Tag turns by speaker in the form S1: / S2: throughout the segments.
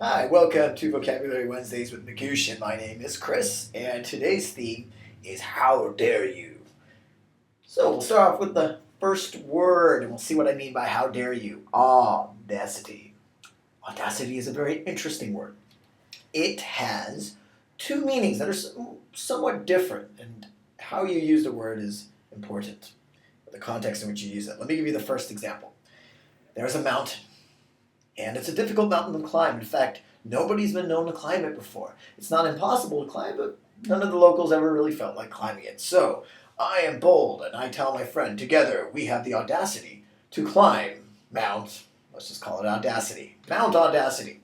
S1: Hi, welcome to Vocabulary Wednesdays with Magoosh, and my name is Chris, and today's theme is how dare you. So we'll start off with the first word, and we'll see what I mean by how dare you. Audacity. Audacity is a very interesting word. It has two meanings that are somewhat different, and how you use the word is important. The context in which you use it. Let me give you the first example. There's a mountain. And it's a difficult mountain to climb. In fact, nobody's been known to climb it before. It's not impossible to climb, but none of the locals ever really felt like climbing it. So, I am bold, and I tell my friend, together we have the audacity to climb let's just call it audacity, Mount Audacity.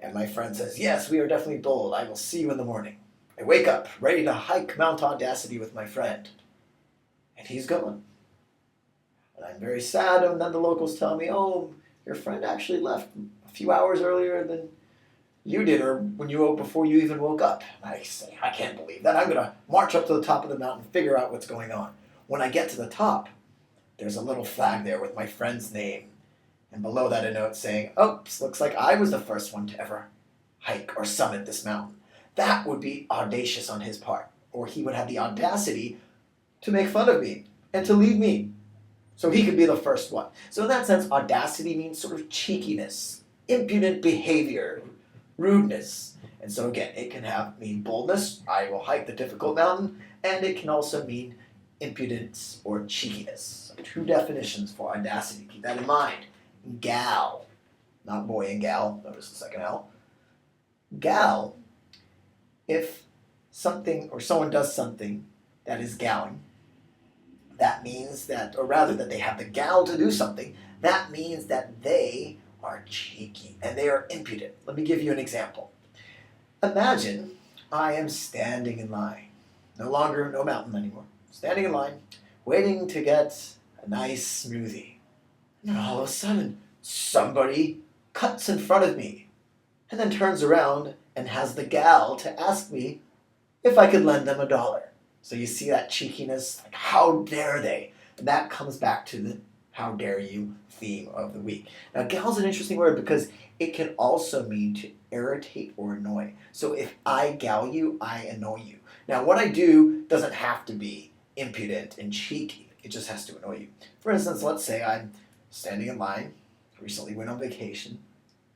S1: And my friend says, yes, we are definitely bold. I will see you in the morning. I wake up, ready to hike Mount Audacity with my friend. And he's gone. And I'm very sad, and then the locals tell me, oh, your friend actually left a few hours earlier than you did, or before you even woke up. And I say, I can't believe that. I'm going to march up to the top of the mountain and figure out what's going on. When I get to the top, there's a little flag there with my friend's name. And below that a note saying, oops, looks like I was the first one to ever hike or summit this mountain. That would be audacious on his part. Or he would have the audacity to make fun of me and to leave me, so he could be the first one. So in that sense, audacity means sort of cheekiness, impudent behavior, rudeness. And so again, it can mean boldness, I will hike the difficult mountain, and it can also mean impudence or cheekiness. So two definitions for audacity. Keep that in mind. Gall, not boy and gal, notice the second L. Gall, if something or someone does something that is galling, that means that, or rather that they have the gall to do something, that means that they are cheeky and they are impudent. Let me give you an example. Imagine I am standing in line, no mountain anymore, standing in line, waiting to get a nice smoothie. And all of a sudden, somebody cuts in front of me and then turns around and has the gall to ask me if I could lend them $1. So you see that cheekiness, like how dare they? And that comes back to the how dare you theme of the week. Now, gall's an interesting word because it can also mean to irritate or annoy. So if I gall you, I annoy you. Now, what I do doesn't have to be impudent and cheeky. It just has to annoy you. For instance, let's say I'm standing in line, recently went on vacation,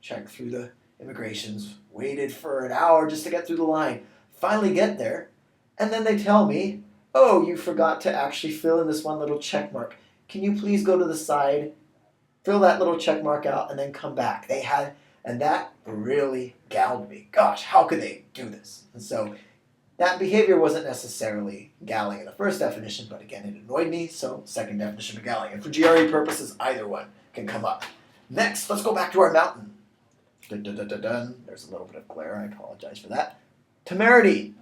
S1: checked through the immigrations, waited for an hour just to get through the line, finally get there, and then they tell me, oh, you forgot to actually fill in this one little check mark. Can you please go to the side, fill that little check mark out, and then come back? And that really galled me. Gosh, how could they do this? And so that behavior wasn't necessarily galling in the first definition, but again, it annoyed me, so second definition of galling. And for GRE purposes, either one can come up. Next, let's go back to our mountain. Dun, dun, dun, dun, dun. There's a little bit of glare, I apologize for that. Temerity.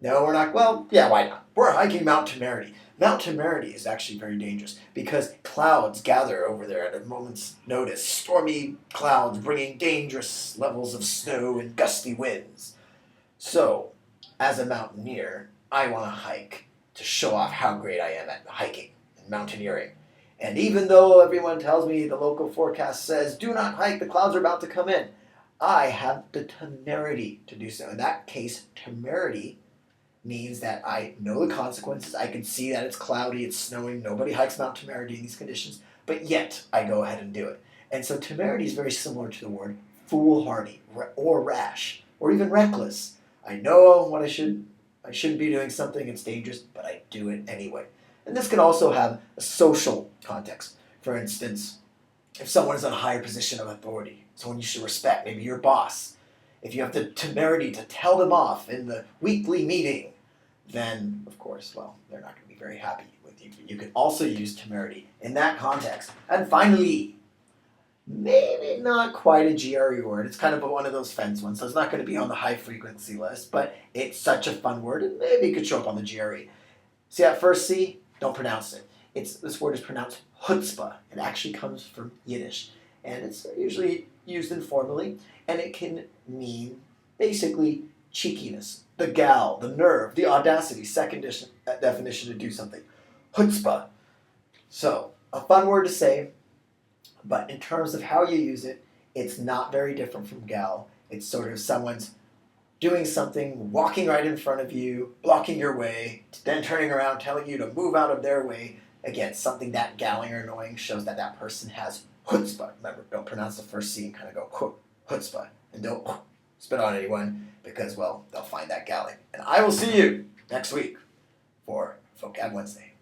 S1: No, we're not. Well, yeah, why not? We're hiking Mount Temerity. Mount Temerity is actually very dangerous because clouds gather over there at a moment's notice. Stormy clouds bringing dangerous levels of snow and gusty winds. So, as a mountaineer, I want to hike to show off how great I am at hiking and mountaineering. And even though everyone tells me the local forecast says, do not hike, the clouds are about to come in, I have the temerity to do so. In that case, temerity means that I know the consequences. I can see that it's cloudy, it's snowing, nobody hikes Mount Temerity in these conditions, but yet I go ahead and do it. And so temerity is very similar to the word foolhardy or rash or even reckless. I know what I shouldn't be doing something, it's dangerous, but I do it anyway. And this can also have a social context. For instance, if someone is in a higher position of authority, someone you should respect, maybe your boss, if you have the temerity to tell them off in the weekly meeting, then, of course, well, they're not going to be very happy with you. But you can also use temerity in that context. And finally, maybe not quite a GRE word. It's kind of one of those fence ones, so it's not going to be on the high-frequency list, but it's such a fun word, and maybe it could show up on the GRE. See that first C? Don't pronounce it. This word is pronounced Chutzpah. It actually comes from Yiddish, and it's usually used informally, and it can mean basically cheekiness, the gall, the nerve, the audacity, second definition to do something. Chutzpah. So, a fun word to say, but in terms of how you use it, It's not very different from gall. It's sort of someone's doing something, walking right in front of you, blocking your way, then turning around, telling you to move out of their way. Again, something that galling or annoying shows that that person has chutzpah. Remember, don't pronounce the first C and kind of go chutzpah. And don't spit on anyone because, well, they'll find that galling. And I will see you next week for Vocab Wednesday.